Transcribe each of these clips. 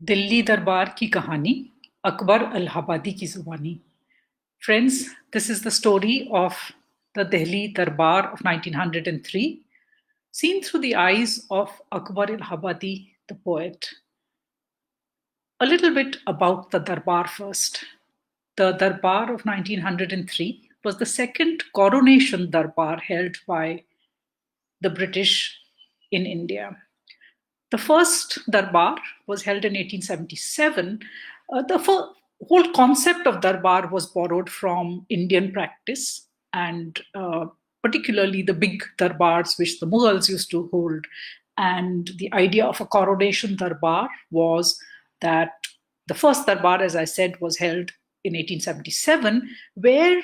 दिल्ली दरबार की कहानी अकबर इलाहाबादी की जुबानी. Friends, this is the story of the Delhi Darbar of 1903, seen through the eyes of Akbar Ilahabadi, the poet. A little bit about the Darbar first. The Darbar of 1903 was the second coronation Darbar held by the British in India. The first Darbar was held in 1877. The whole concept of Darbar was borrowed from Indian practice and particularly the big Darbars which the Mughals used to hold. And the idea of a coronation Darbar was that the first Darbar, as I said, was held in 1877, where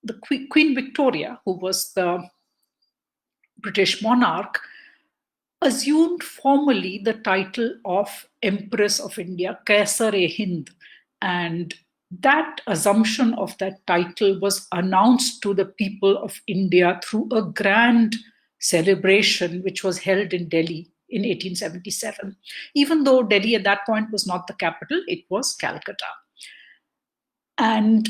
the Queen Victoria, who was the British monarch, assumed formally the title of Empress of India, Kaisar-e-Hind, and that assumption of that title was announced to the people of India through a grand celebration which was held in Delhi in 1877. Even though Delhi at that point was not the capital, it was Calcutta. And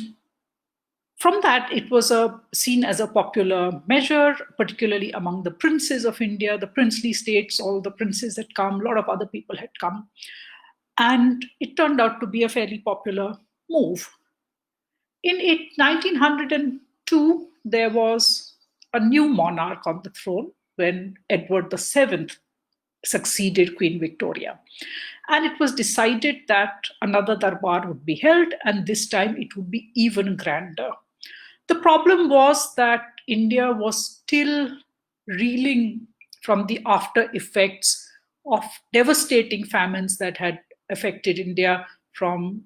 from that, it was seen as a popular measure, particularly among the princes of India, the princely states. All the princes had come, a lot of other people had come. And it turned out to be a fairly popular move. In 1902, there was a new monarch on the throne when Edward VII succeeded Queen Victoria. And it was decided that another Darbar would be held, and this time it would be even grander. The problem was that India was still reeling from the after effects of devastating famines that had affected India from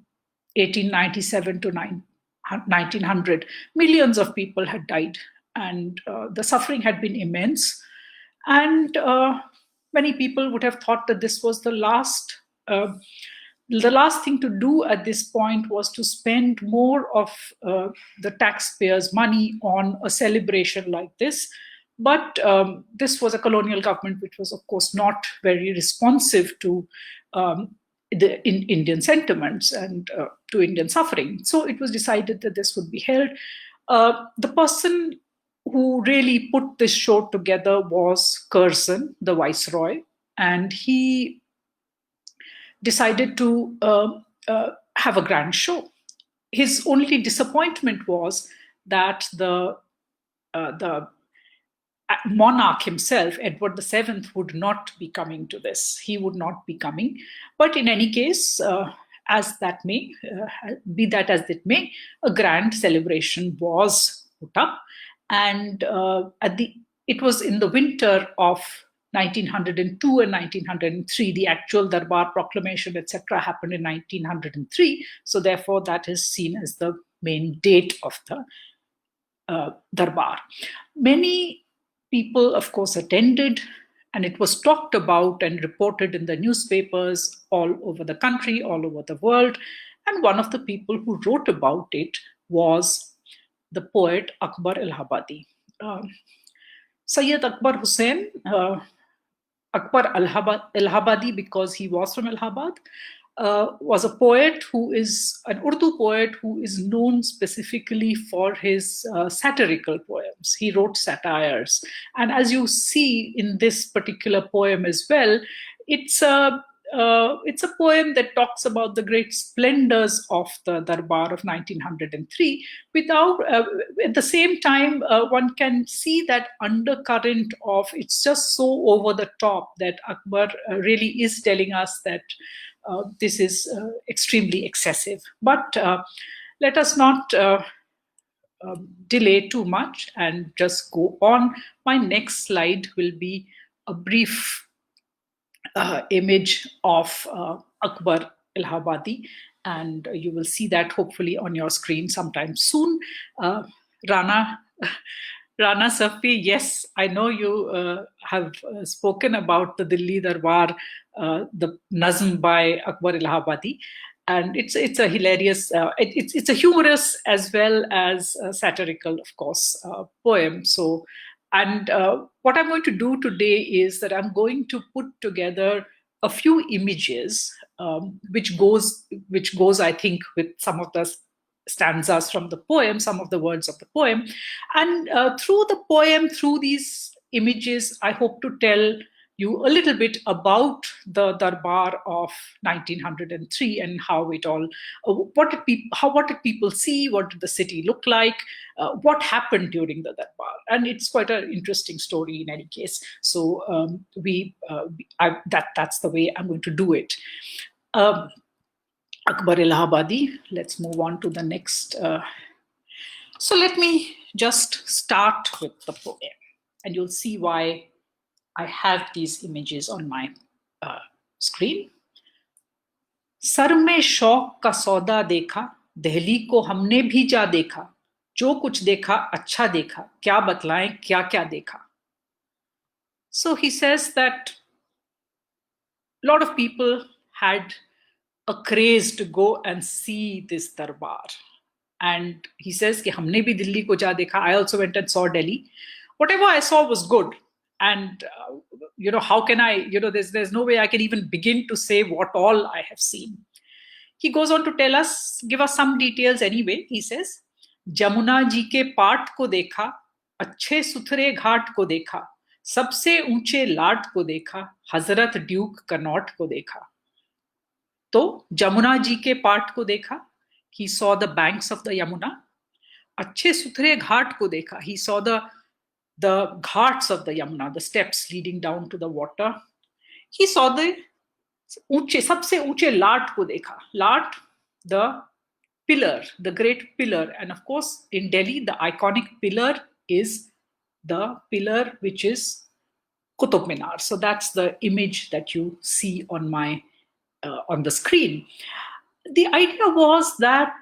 1897 to 1900. Millions of people had died, and the suffering had been immense. And many people would have thought that this was uh, the last thing to do at this point was to spend more of the taxpayers' money on a celebration like this. But this was a colonial government which was, of course, not very responsive to Indian sentiments and to Indian suffering. So it was decided that this would be held. The person who really put this show together was Curzon, the viceroy, and he decided to have a grand show. His only disappointment was that the monarch himself, Edward VII, would not be coming to this. He would not be coming. But in any case, as that may be that as it may, a grand celebration was put up, and it was in the winter of 1902 and 1903. The actual Darbar proclamation, etc., happened in 1903. So therefore, that is seen as the main date of the Darbar. Many people, of course, attended, and it was talked about and reported in the newspapers all over the country, all over the world. And one of the people who wrote about it was the poet Akbar Ilahabadi. Sayyid Akbar Hussain, Akbar Allahabadi, because he was from Allahabad, was a poet who is an Urdu poet who is known specifically for his satirical poems. He wrote satires. And as you see in this particular poem as well, it's a poem that talks about the great splendors of the Darbar of 1903. Without, at the same time, one can see that undercurrent of it's just so over the top that Akbar really is telling us that this is extremely excessive. But let us not delay too much and just go on. My next slide will be a brief image of Akbar Ilahabadi, and you will see that hopefully on your screen sometime soon. Rana, Rana Safi, yes, I know you have spoken about the Delhi Darbar, the Nazm by Akbar Ilahabadi, and it's a hilarious, it's a humorous as well as satirical, of course, poem. So, and what I'm going to do today is that I'm going to put together a few images, which goes, I think, with some of the stanzas from the poem, some of the words of the poem. And through the poem, through these images, I hope to tell you a little bit about the Darbar of 1903 and how it all, what did people see, what did the city look like, what happened during the Darbar. And it's quite an interesting story in any case. So that's the way I'm going to do it. Akbar Allahabadi. Let's move on to the next. So let me just start with the poem, and you'll see why I have these images on my screen. Sir में शौक का सौदा देखा, दहली को हमने भी जा देखा, जो कुछ देखा अच्छा देखा, क्या बतलाएं क्या क्या देखा. So he says that a lot of people had a craze to go and see this darbar. And he says कि हमने भी दिल्ली को जा देखा. I also went and saw Delhi. Whatever I saw was good. And how can I, there's no way I can even begin to say what all I have seen. He goes on to tell us, give us some details anyway. He says, Jamuna ji के पाट को देखा, अच्छे सुथरे घाट को देखा, सबसे ऊंचे लाट को देखा, हजरत ड्यूक कनॉट को देखा. तो जमुना जी के पाट को देखा, he saw the banks of the Yamuna. अच्छे सुथरे घाट को देखा, he saw the ghats of the Yamuna, the steps leading down to the water. He saw the ऊंचे, सबसे ऊंचे लाट को देखा. Lat, the pillar, the great pillar. And of course, in Delhi, the iconic pillar is the pillar which is Qutub Minar. So that's the image that you see on my on the screen. The idea was that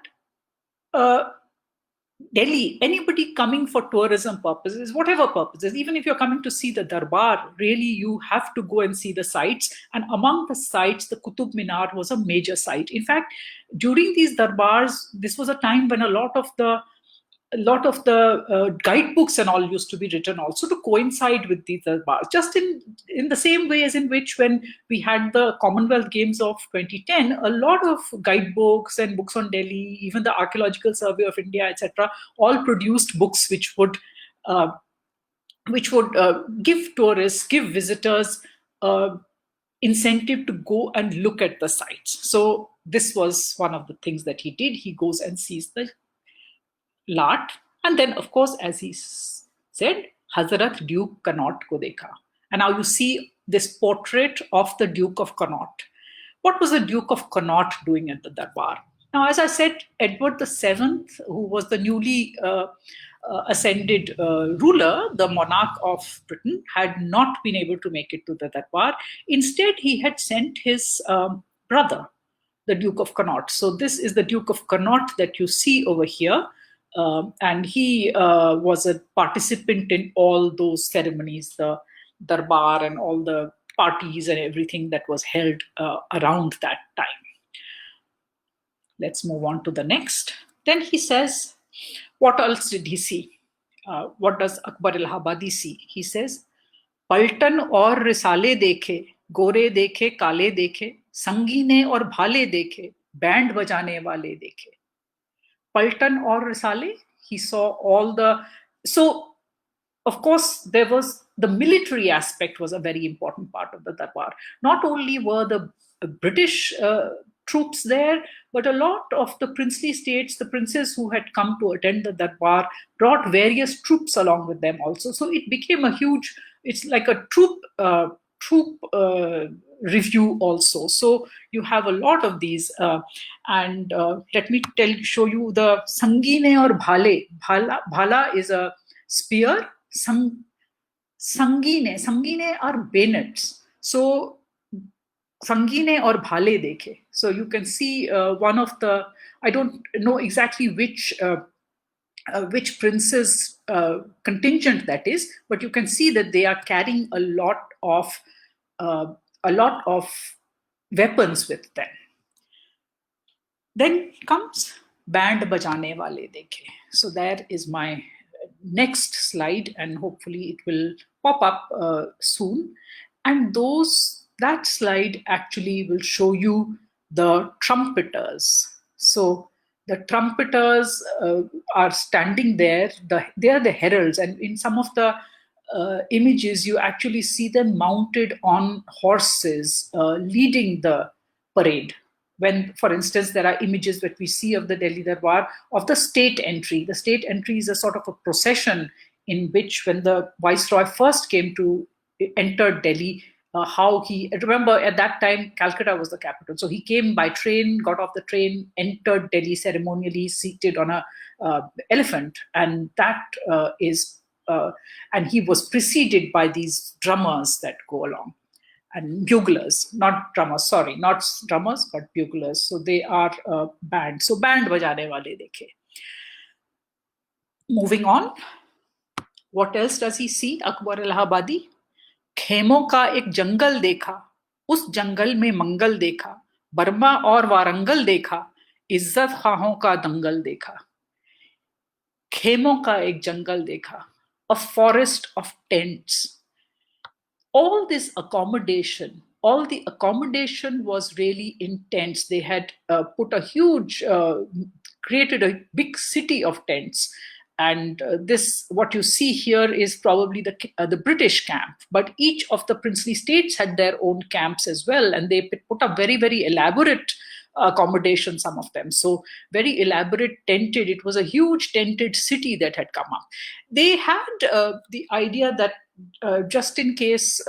Delhi, anybody coming for tourism purposes, whatever purposes, even if you're coming to see the Darbar, really you have to go and see the sites. And among the sites, the Qutub Minar was a major site. In fact, during these Darbars, this was a time when a lot of the guidebooks and all used to be written also to coincide with these Darbars. Just in the same way as in which when we had the Commonwealth Games of 2010, a lot of guidebooks and books on Delhi, even the Archaeological Survey of India, etc., all produced books which would give tourists, give visitors incentive to go and look at the sites. So this was one of the things that he did. He goes and sees the Lat, and then of course, as he said, Hazrat Duke Connaught ko dekha. And now you see this portrait of the Duke of Connaught. What was the Duke of Connaught doing at the Darbar? Now, as I said, Edward VII, who was the newly ascended ruler, the monarch of Britain, had not been able to make it to the Darbar. Instead, he had sent his brother, the Duke of Connaught. So this is the Duke of Connaught that you see over here. And he was a participant in all those ceremonies, the Darbar and all the parties and everything that was held around that time. Let's move on to the next. Then he says, what else did he see? What does Akbar Allahabadi see? He says, पलटन और रिसाले देखे, गोरे देखे, काले देखे, संगीने और भाले देखे, band बजाने वाले देखे. Paltan or Risale, he saw all the... So, of course, there was the military aspect was a very important part of the Darbar. Not only were the British troops there, but a lot of the princely states, the princes who had come to attend the Darbar, brought various troops along with them also. So it became a huge... It's like a troop review also. So you have a lot of these. And let me show you the Sangine or Bhale. Bhala is a spear. Sangine are bayonets. So Sangine or Bhale dekhe. So you can see one of the, I don't know exactly which prince's contingent that is, but you can see that they are carrying a lot of weapons with them. Then comes Band Bajane Wale Dekhe. So there is my next slide, and hopefully it will pop up soon. And those that slide actually will show you the trumpeters. So the trumpeters are standing there. They are the heralds, and in some of the images, you actually see them mounted on horses, leading the parade. When, for instance, there are images that we see of the Delhi Darbar of the state entry. The state entry is a sort of a procession in which, when the Viceroy first came to enter Delhi, how he, remember at that time Calcutta was the capital, so he came by train, got off the train, entered Delhi ceremonially seated on a elephant, and that is and he was preceded by these drummers that go along, and buglers, not drummers, sorry, not drummers, but buglers. So they are band. So band bajane wale dekhe. Moving on, what else does he see? Akbar Allahabadi. खेमों का एक जंगल देखा, उस जंगल में मंगल देखा, Burma और वारंगल देखा, इज्जत खाहों का दंगल देखा. खेमों का एक जंगल देखा, a forest of tents. All this accommodation, all the accommodation was really intense. They had put a huge, created a big city of tents. And this, what you see here, is probably the British camp. But each of the princely states had their own camps as well, and they put up very, very elaborate accommodation, some of them. So very elaborate tented. It was a huge tented city that had come up. They had the idea that just in case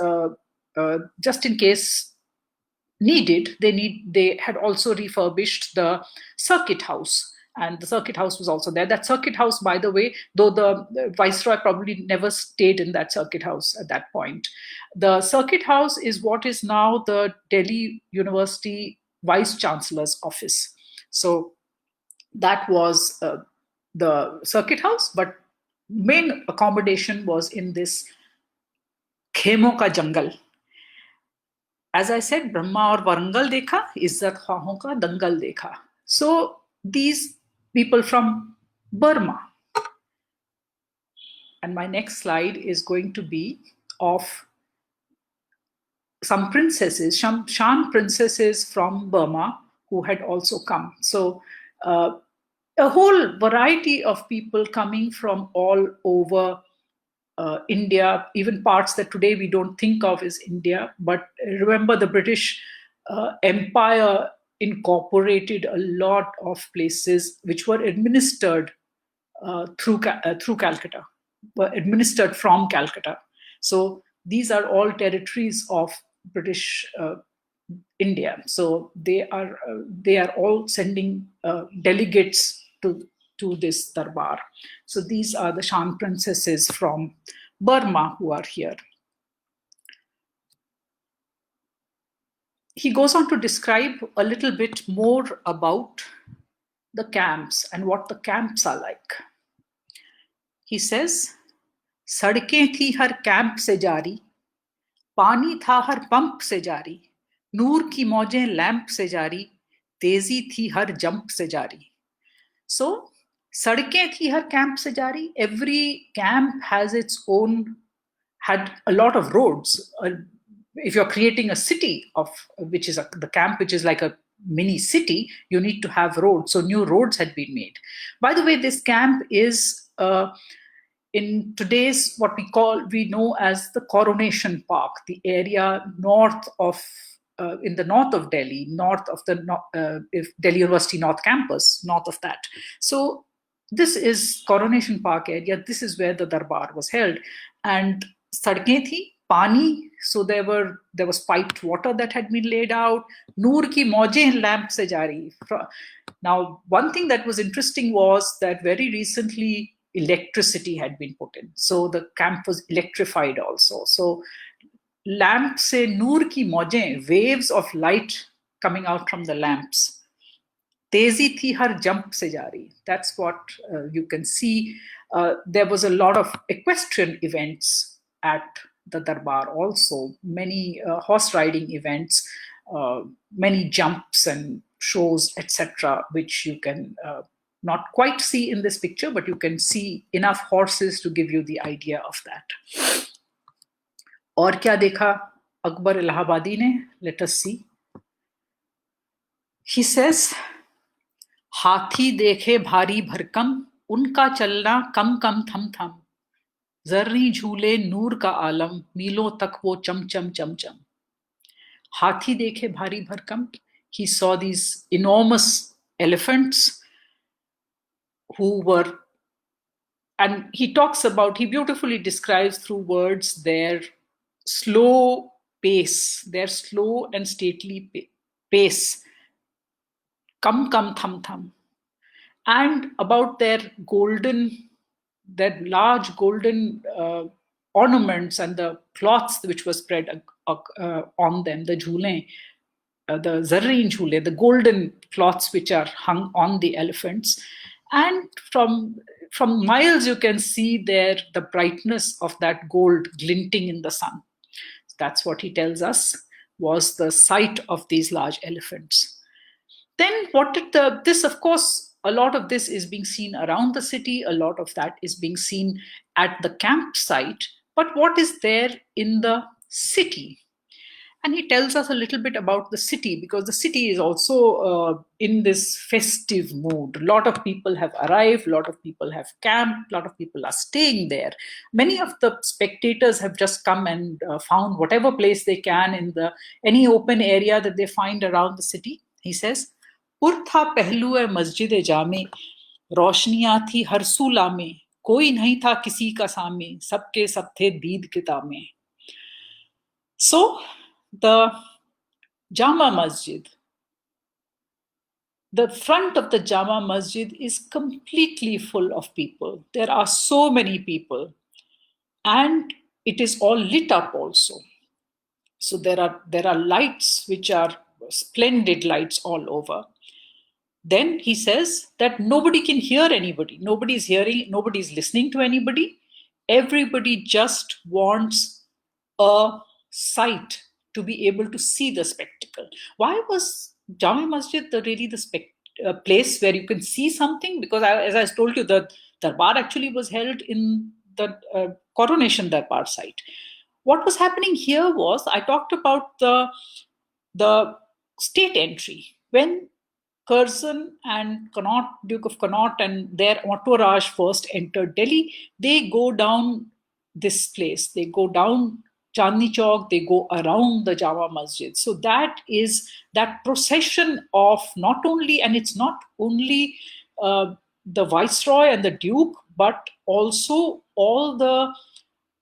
needed, they had also refurbished the circuit house, and the circuit house was also there. That circuit house, by the way, though the viceroy probably never stayed in that circuit house at that point, the circuit house is what is now the Delhi University Vice Chancellor's office. So that was the circuit house, but main accommodation was in this खेमों का जंगल. As I said, Brahma और Warangal देखा, इज्जत ख्वाहों का दंगल देखा. So these people from Burma. And my next slide is going to be of some princesses, Shan princesses from Burma who had also come. So a whole variety of people coming from all over India, even parts that today we don't think of as India. But remember, the British Empire incorporated a lot of places which were administered through Calcutta, were administered from Calcutta. So these are all territories of British India. So they are all sending delegates to this darbar. So these are the Shan princesses from Burma who are here. He goes on to describe a little bit more about the camps and what the camps are like. He says, सड़कें थी हर camp से जारी, पानी था हर pump से जारी, नूर की मौजें lamp से जारी, तेजी थी हर जंप से जारी. So सड़कें थी हर कैंप से जारी. Every camp has its own, had a lot of roads. If you're creating a city of, which is the camp, which is like a mini city, you need to have roads. So new roads had been made. By the way, this camp is in today's what we know as the Coronation Park, the area north of in the north of Delhi, north of the Delhi University North Campus, north of that. So this is Coronation Park area. This is where the darbar was held. And sadkein thi, pani, so there was piped water that had been laid out. Noor ki maujein lamp se jari. Now, one thing that was interesting was that very recently electricity had been put in. So the camp was electrified also. So lamp se noor ki maujein, waves of light coming out from the lamps. Tezi thi har jump se jari. That's what you can see. There was a lot of equestrian events at the darbar also. Many horse riding events, many jumps and shows, etc., which you can not quite see in this picture, but you can see enough horses to give you the idea of that. और क्या देखा? Akbar Allahabadi ne. Let us see. He says, हाथी देखे भारी भरकम, उनका चलना कम कम थम थम, जर्री झूले नूर का आलम, मीलों तक वो चम चम चम चम. Hathi dekhe bhari bharkam. He saw these enormous elephants who were, and he talks about, he beautifully describes through words their slow pace, their slow and stately pace. Kam kam tham tham. And about their large golden ornaments and the cloths which were spread on them, the jhule, the zarreen jhule, the golden cloths which are hung on the elephants. And from miles you can see there the brightness of that gold glinting in the sun. That's what he tells us was the sight of these large elephants. Then what did this, of course, a lot of this is being seen around the city, a lot of that is being seen at the campsite, but what is there in the city? And he tells us a little bit about the city, because the city is also in this festive mood. A lot of people have arrived, a lot of people have camped, a lot of people are staying there. Many of the spectators have just come and found whatever place they can in any open area that they find around the city. He says, पुर था पहलू है मस्जिद जामे, रोशनियां थी हर सूला में, कोई नहीं था किसी का सामे, सबके सब थे दीद किताबें. So the Jama Masjid, the front of the Jama Masjid is completely full of people. There are so many people, and it is all lit up also. So there are lights which are splendid lights all over. Then he says that nobody can hear anybody. Nobody's hearing, nobody's listening to anybody. Everybody just wants a sight to be able to see the spectacle. Why was Jama Masjid really the place where you can see something? Because as I told you, the Darbar actually was held in the coronation Darbar site. What was happening here was, I talked about the state entry. When Curzon and Connaught, Duke of Connaught, and their entourage first entered Delhi, they go down this place. They go down Chandni Chowk, they go around the Jama Masjid. So that is that procession of not only, and it's not only the Viceroy and the Duke, but also all the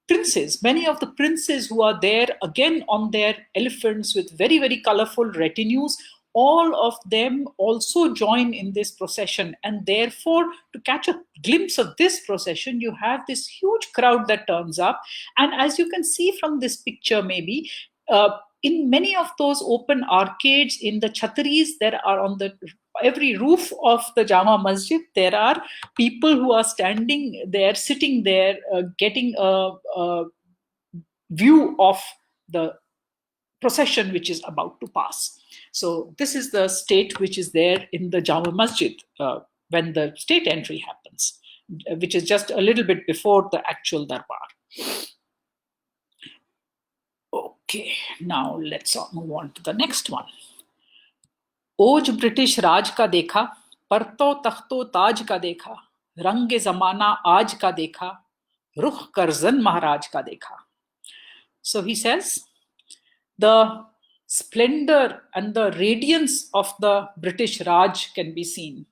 princes. Many of the princes who are there, again on their elephants with very, very colorful retinues, all of them also join in this procession. And therefore, to catch a glimpse of this procession, you have this huge crowd that turns up. And as you can see from this picture, maybe, in many of those open arcades, in the chhatris, there are on every roof of the Jama Masjid, there are people who are standing there, sitting there, getting a view of the procession which is about to pass. So this is the state which is there in the Jama Masjid when the state entry happens, which is just a little bit before the actual Darbar. Okay, now let's move on to the next one. ओज British राज का देखा, परतो तख्तो ताज का देखा, रंग जमाना आज का देखा, रुख करजन महाराज का देखा. So he says, the splendor and the radiance of the British Raj can be seen.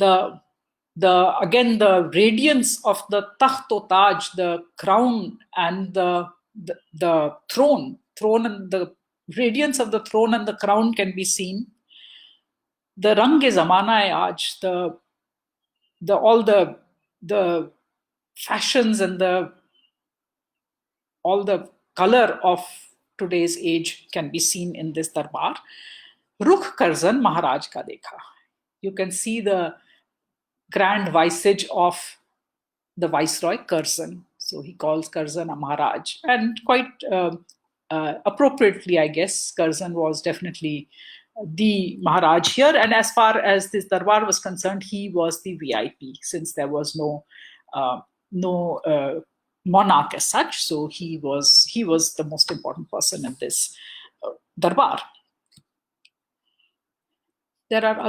Again, the radiance of the Takht-o-Taj, the crown, and the throne and the radiance of the throne and the crown can be seen. The Rang-e-Zamana-e-Aaj, all the fashions and all the color of today's age can be seen in this Darbar. Rukh Curzon Maharaj ka dekha. You can see the grand visage of the Viceroy Curzon. So he calls Curzon a Maharaj. And quite appropriately, I guess, Curzon was definitely the Maharaj here. And as far as this Darbar was concerned, he was the VIP, since there was no monarch as such. So he was the most important person in this darbar. There are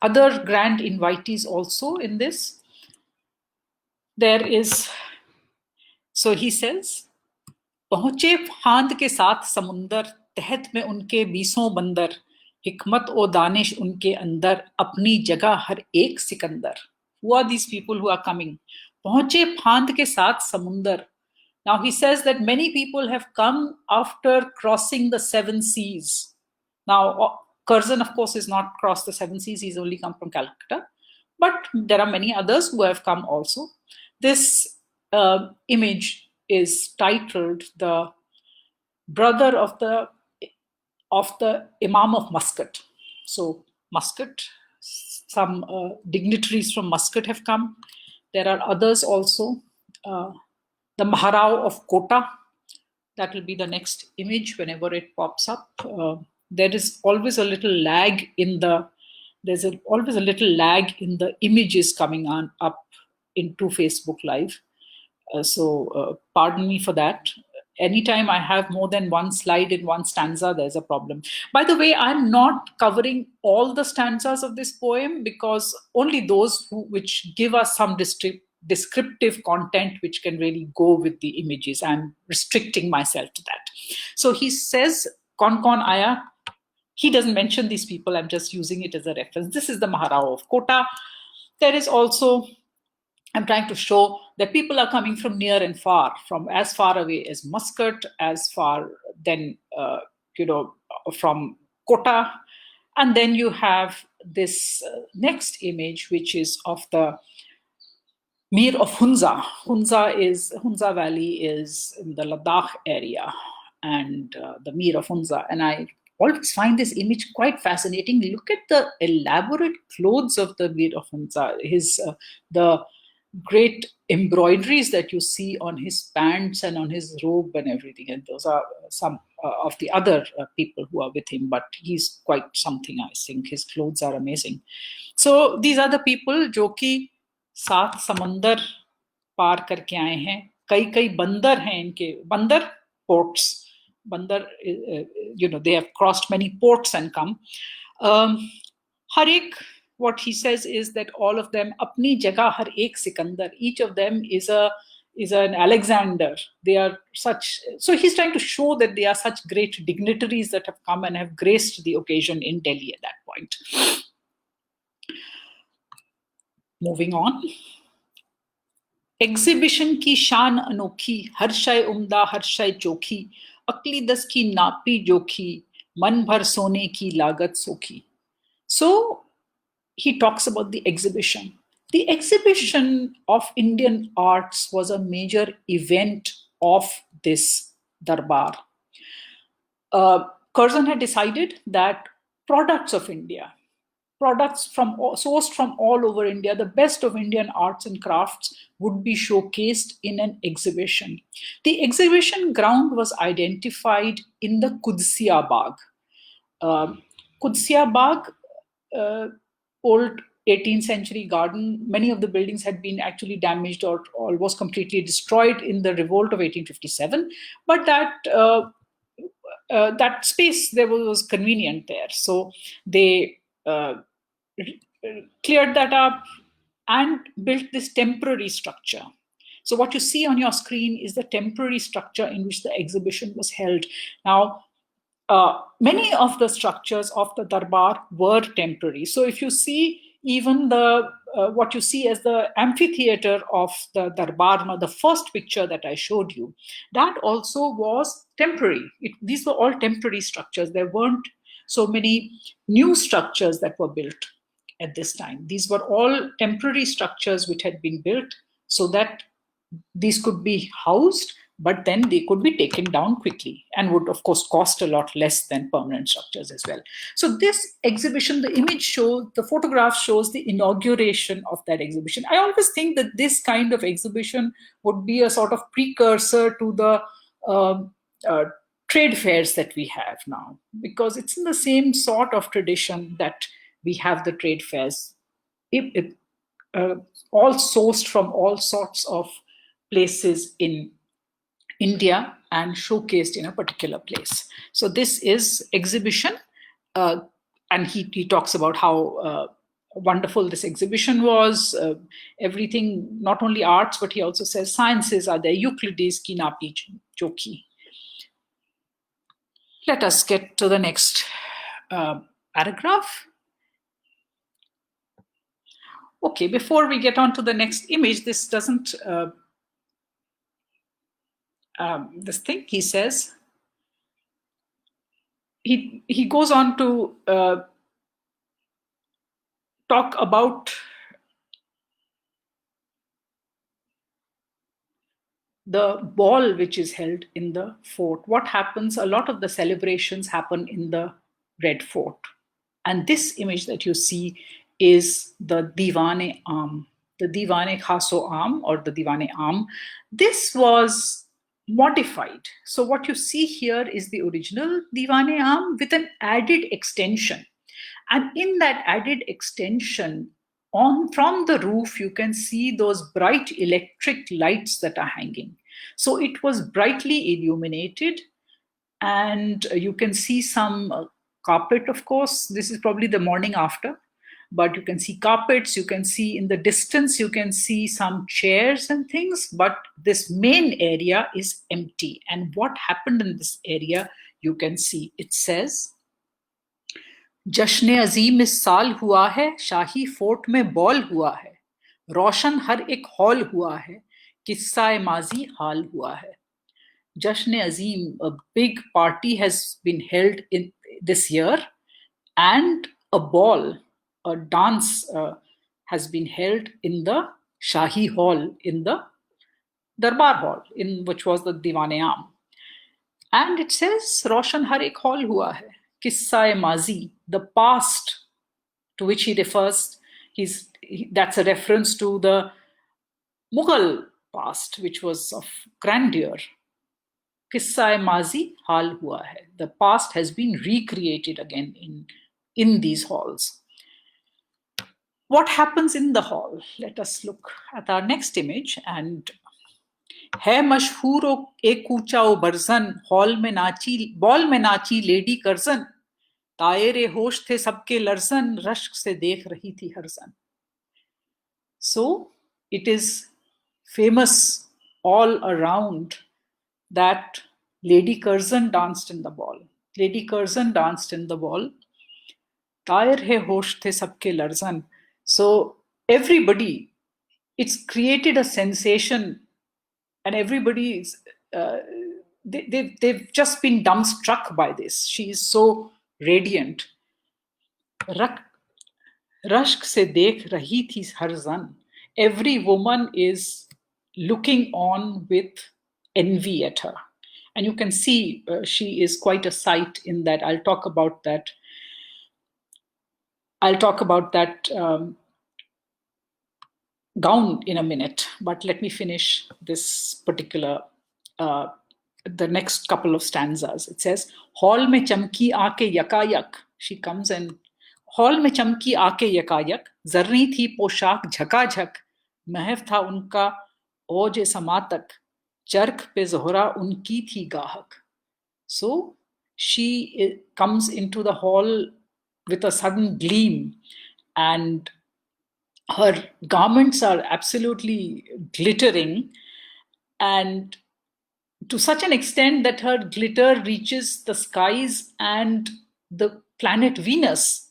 other grand invitees also in this. There is, so he says, पहुंचे फांद के साथ समुंदर, तहत में उनके बीसों बंदर, हिकमत ओ दानिश उनके अंदर, अपनी जगह हर एक Sikandar. Who are these people who are coming? पहुंचे फांद के साथ समुंदर. Now he says that many people have come after crossing the seven seas. Now, Curzon, of course, has not crossed the seven seas. He's only come from Calcutta. But there are many others who have come also. This image is titled "The Brother of the Imam of Muscat." So Muscat, some dignitaries from Muscat have come. There are others also. The Maharao of Kota, that will be the next image whenever it pops up. There is always a little lag in the images coming up into Facebook Live. So pardon me for that. Anytime I have more than one slide in one stanza, there's a problem. By the way, I'm not covering all the stanzas of this poem, because only those which give us some descriptive content which can really go with the images. I'm restricting myself to that. So he says, "Kaun kaun aya?" He doesn't mention these people. I'm just using it as a reference. This is the Maharao of Kota. There is also, I'm trying to show that people are coming from near and far, from as far away as Muscat, as far then, from Kota. And then you have this next image, which is of the Mir of Hunza. Hunza Valley is in the Ladakh area, and the Mir of Hunza. And I always find this image quite fascinating. Look at the elaborate clothes of the Mir of Hunza. The great embroideries that you see on his pants and on his robe and everything. And those are some of the other people who are with him, but he's quite something, I think. His clothes are amazing. So these are the people जो कि 7 समंदर पार करके आए हैं. कई बंदर हैं इनके. बंदर, ports. Bandar, they have crossed many ports and come. हर एक, what he says is that all of them, अपनी जगह हर एक Sikandar, each of them is an Alexander. They are such, so he's trying to show that they are such great dignitaries that have come and have graced the occasion in Delhi at that point. Moving on. Exhibition की शान अनोखी, हर शय उम्दा हर शय चोखी, अकली दस की नापी जोखी, मन भर सोने की लागत सोखी. So he talks about the exhibition. The exhibition of Indian arts was a major event of this darbar. Curzon had decided that products of India, products sourced from all over India, the best of Indian arts and crafts, would be showcased in an exhibition. The exhibition ground was identified in the Qudsiya Bagh. Qudsiya Bagh, old 18th century garden. Many of the buildings had been actually damaged or almost completely destroyed in the revolt of 1857. But that space there was convenient there. So they cleared that up and built this temporary structure. So what you see on your screen is the temporary structure in which the exhibition was held. Now, many of the structures of the darbar were temporary. So if you see even what you see as the amphitheater of the darbar, the first picture that I showed you, that also was temporary. These were all temporary structures. There weren't so many new structures that were built at this time. These were all temporary structures which had been built so that these could be housed, but then they could be taken down quickly and would, of course, cost a lot less than permanent structures as well. So this exhibition, the photograph shows the inauguration of that exhibition. I always think that this kind of exhibition would be a sort of precursor to the trade fairs that we have now, because it's in the same sort of tradition that we have the trade fairs, all sourced from all sorts of places in India and showcased in a particular place. So this is exhibition, and he talks about how wonderful this exhibition was. Everything, not only arts, but he also says sciences are there. Euclides ki napi choki. Let us get to the next paragraph. Okay, before we get on to the next image, this doesn't, this thing, he says, he goes on to talk about the ball which is held in the fort. What happens? A lot of the celebrations happen in the Red Fort. And this image that you see is the Diwane Am, the Diwane Khaso Am or the Diwane Am. This was modified. So what you see here is the original Diwane Am with an added extension. And in that added extension, from the roof, you can see those bright electric lights that are hanging. So it was brightly illuminated, and you can see some carpet, of course. This is probably the morning after, but you can see carpets, you can see in the distance, you can see some chairs and things, but this main area is empty. And what happened in this area, you can see, it says, जश्न अजीम इस साल हुआ है, शाही fort में ball हुआ है, रोशन हर एक hall हुआ है, किस्सा माजी हाल हुआ है. Jashn Azim, a big party has been held in this year, and a ball, a dance has been held in the Shahi Hall, in the Darbar Hall, in which was the Diwane Am. And it says, Roshan har ek hall hua hai. Kissa-e-Mazi, the past to which he refers, that's a reference to the Mughal past, which was of grandeur. Kissa-e-Mazi hal hua hai. The past has been recreated again in these halls. What happens in the hall? Let us look at our next image. And है मशहूर एक ऊंचा ओ बरजन, hall में नाची, ball में नाची lady Karjan, तायरे होश थे सबके लरजन, रश्क से देख रही थी Harijan. So it is famous all around that Lady Curzon danced in the ball. Lady Curzon danced in the ball. Tayer hai hosh the sabke larzan. So everybody, it's created a sensation, and everybody is, they've just been dumbstruck by this. She is so radiant. Rashk se dekh rahi thi harzan. Every woman is looking on with envy at her. And you can see she is quite a sight in that. I'll talk about that. Gown in a minute, but let me finish this particular, the next couple of stanzas. It says, Hall mein chamki aake yakayak. She comes in. Hall mein chamki aake yakayak. Zarni thi poshak झकाझक. महव था उनका ओज समातक. चरख पे ज़ोहरा उनकी थी गाहक. So she comes into the hall with a sudden gleam, and her garments are absolutely glittering, and to such an extent that her glitter reaches the skies, and the planet Venus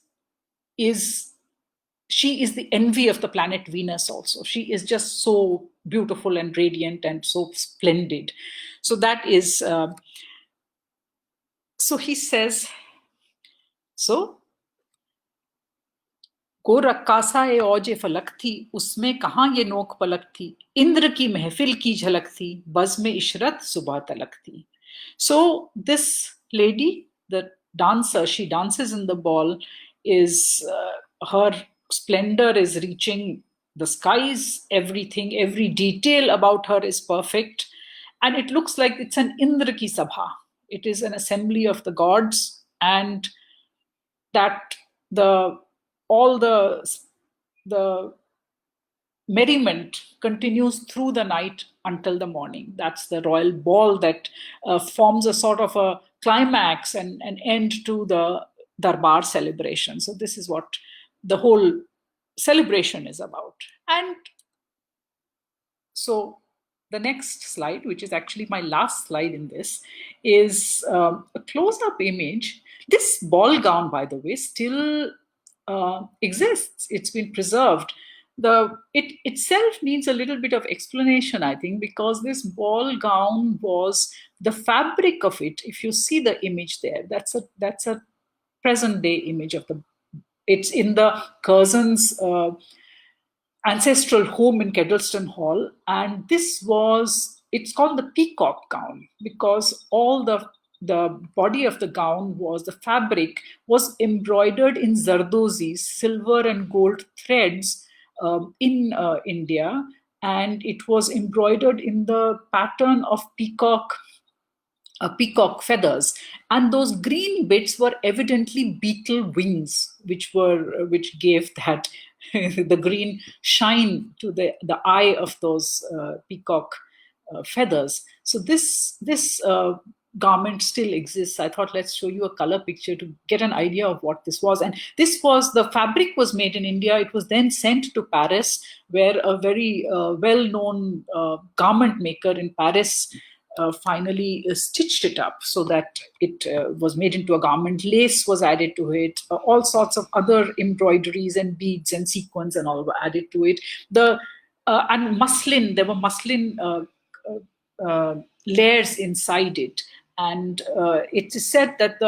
she is the envy of the planet Venus also. She is just so beautiful and radiant and so splendid. So that is, so he says, so, को रक्कासा ए औजे फलक थी, उसमें कहाँ ये नोक पलक थी, इंद्र की महफिल की झलक थी, बज़ में इशरत सुबह तलक थी. So this lady, the dancer, she dances in the ball, is her splendor is reaching the skies. Everything, every detail about her is perfect, and it looks like it's an Indra ki sabha. It is an assembly of the gods, and that all the merriment continues through the night until the morning. That's the royal ball that forms a sort of a climax and an end to the Darbar celebration. So this is what the whole celebration is about. And so the next slide, which is actually my last slide in this, is a close-up image. This ball gown, by the way, still exists. It's been preserved. It itself needs a little bit of explanation, I think, because this ball gown was the fabric of it. If you see the image there, that's a present day image of the. It's in the Curzon's ancestral home in Kedleston Hall, and it's called the peacock gown because all the body of the gown was the fabric was embroidered in zardozis, silver and gold threads in India, and it was embroidered in the pattern of peacock feathers, and those green bits were evidently beetle wings, which gave that the green shine to the eye of those peacock feathers. So this garment still exists. I thought let's show you a color picture to get an idea of what this was. And the fabric was made in India. It was then sent to Paris, where a very well-known garment maker in Paris finally stitched it up so that it was made into a garment. Lace was added to it. All sorts of other embroideries and beads and sequins and all were added to it. And muslin, there were muslin layers inside it. And it is said that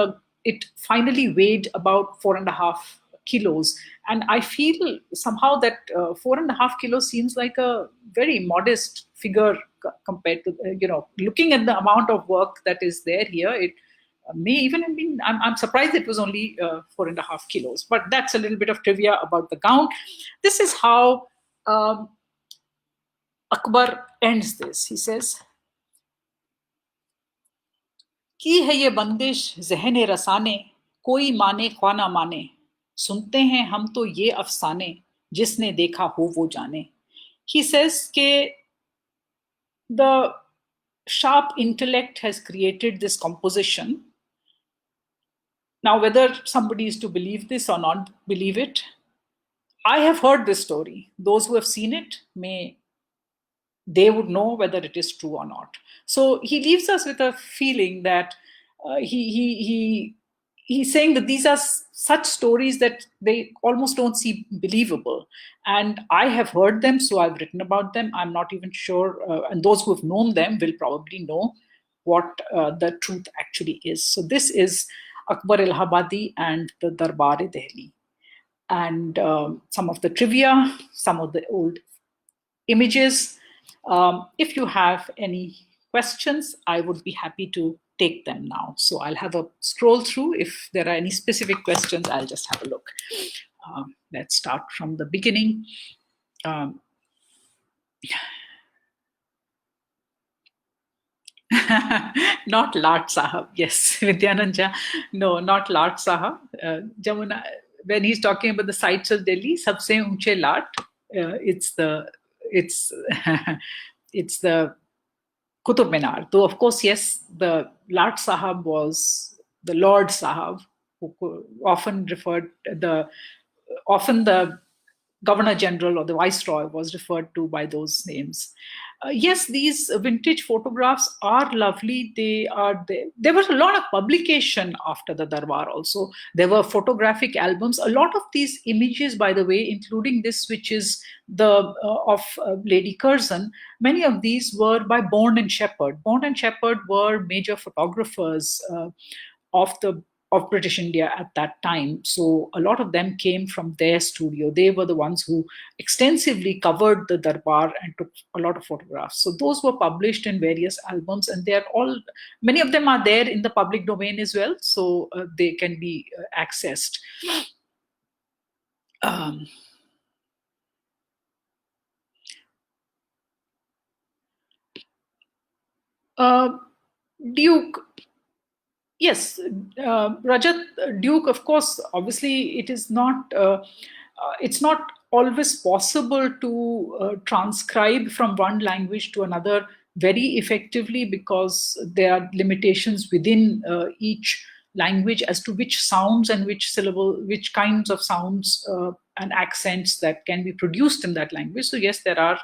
it finally weighed about 4.5 kilos. And I feel somehow that 4.5 kilos seems like a very modest figure compared to, looking at the amount of work that is there here. It may even have been, I'm surprised it was only 4.5 kilos. But that's a little bit of trivia about the gown. This is how Akbar ends this. He says, की है ये बंदिश ज़हन रसाने, कोई माने ख्वा ना माने, सुनते हैं हम तो ये अफसाने, जिसने देखा हो वो जाने. He says कि the sharp intellect has created this composition. Now, whether somebody is to believe this or not believe it, I have heard this story. Those who have seen it they would know whether it is true or not. So he leaves us with a feeling that he's saying that these are such stories that they almost don't seem believable. And I have heard them, so I've written about them. I'm not even sure, and those who have known them will probably know what the truth actually is. So this is Akbar Allahabadi and the Darbar-e-Dehli. And some of the trivia, some of the old images. If you have any questions, I would be happy to take them now. So I'll have a scroll through. If there are any specific questions, I'll just have a look. Let's start from the beginning. Not Lat Sahab. Yes, Vidyananda. No, not Lat Sahab. Jamuna, when he's talking about the sights of Delhi, sabse unche Lat. It's it's the Qutub Minar. Though, of course, yes, the Lat Sahab was the Lord Sahab, who often the Governor General or the Viceroy was referred to by those names. Yes, these vintage photographs are lovely. There was a lot of publication after the Darbar also. There were photographic albums. A lot of these images, by the way, including this, which is of Lady Curzon, many of these were by Bourne and Shepherd. Bourne and Shepherd were major photographers of British India at that time. So a lot of them came from their studio. They were the ones who extensively covered the Darbar and took a lot of photographs. So those were published in various albums, and many of them are there in the public domain as well, so they can be accessed. Duke. Yes, Rajat, Duke, of course, obviously it is not, it's not always possible to transcribe from one language to another very effectively, because there are limitations within each language as to which sounds and which syllable, which kinds of sounds and accents that can be produced in that language. So yes, there are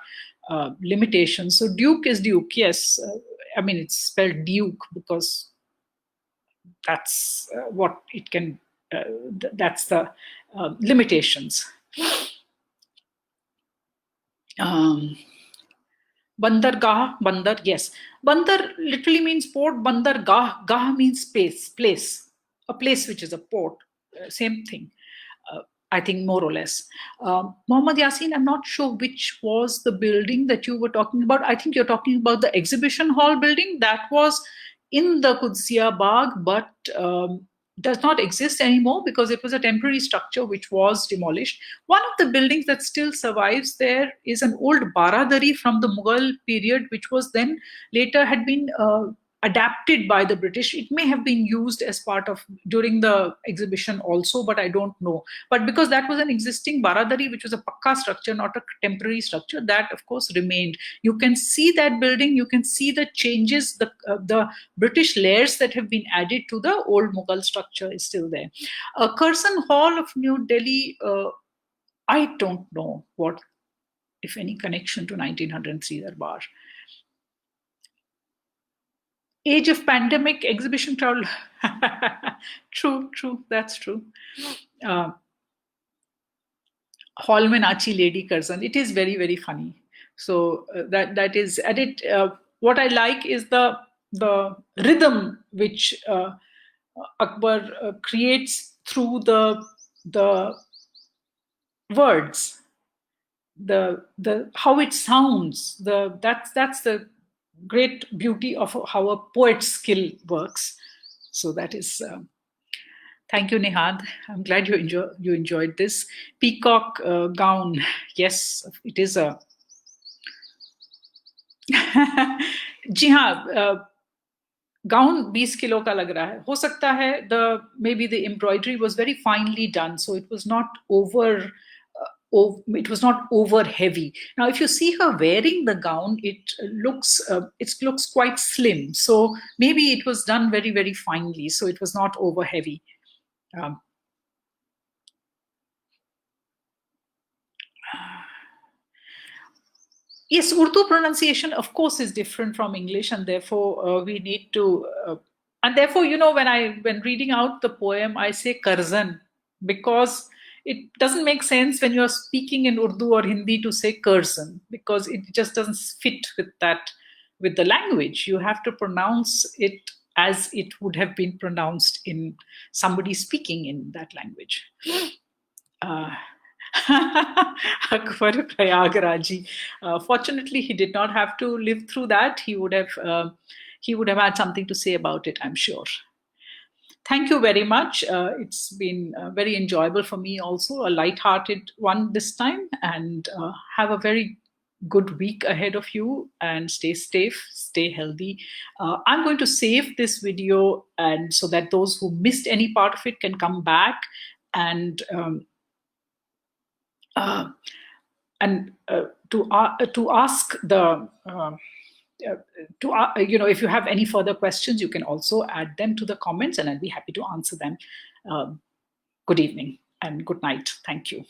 limitations. So Duke is Duke, yes. I mean, it's spelled Duke because that's what it can, that's the limitations. Bandargah, bandar, yes. Bandar literally means port. Bandargah, gah means space, place, a place which is a port. Same thing, I think, more or less. Mohammad Yasin, I'm not sure which was the building that you were talking about. I think you're talking about the exhibition hall building that was in the Qudsiya Bagh, but does not exist anymore because it was a temporary structure which was demolished. One of the buildings that still survives there is an old baradari from the Mughal period, which was then later had been adapted by the British. It may have been used as part of during the exhibition also, but I don't know. But because that was an existing baradari, which was a pakka structure, not a temporary structure, that of course remained. You can see that building, you can see the changes, the British layers that have been added to the old Mughal structure is still there. Curzon Hall of New Delhi, I don't know what, if any, connection to 1903 Darbar. Age of pandemic, exhibition travel. True, that's true. Hallman Achi Lady Curzon. It is very, very funny. So that is, and it. What I like is the rhythm which Akbar creates through the words, the how it sounds. That's the great beauty of how a poet's skill works. So that is. Thank you, Nihad. I'm glad you enjoyed this. Peacock gown. Yes, it is a. जी हाँ, gown 20 kilo का लग रहा है. हो सकता है maybe the embroidery was very finely done, so it was not over. It was not over heavy. Now, if you see her wearing the gown, it looks quite slim. So maybe it was done very, very finely. So it was not over heavy. Yes, Urdu pronunciation, of course, is different from English, and therefore we need to. And therefore, when reading out the poem, I say Curzon, because it doesn't make sense when you're speaking in Urdu or Hindi to say Curzon, because it just doesn't fit with the language. You have to pronounce it as it would have been pronounced in somebody speaking in that language. Akbar Prayagaraji. Fortunately, he did not have to live through that. He would have had something to say about it, I'm sure. Thank you very much. It's been very enjoyable for me also, a light-hearted one this time, and have a very good week ahead of you, and stay safe, stay healthy. I'm going to save this video, and so that those who missed any part of it can come back and to ask the if you have any further questions, you can also add them to the comments, and I'll be happy to answer them. Good evening and good night. Thank you.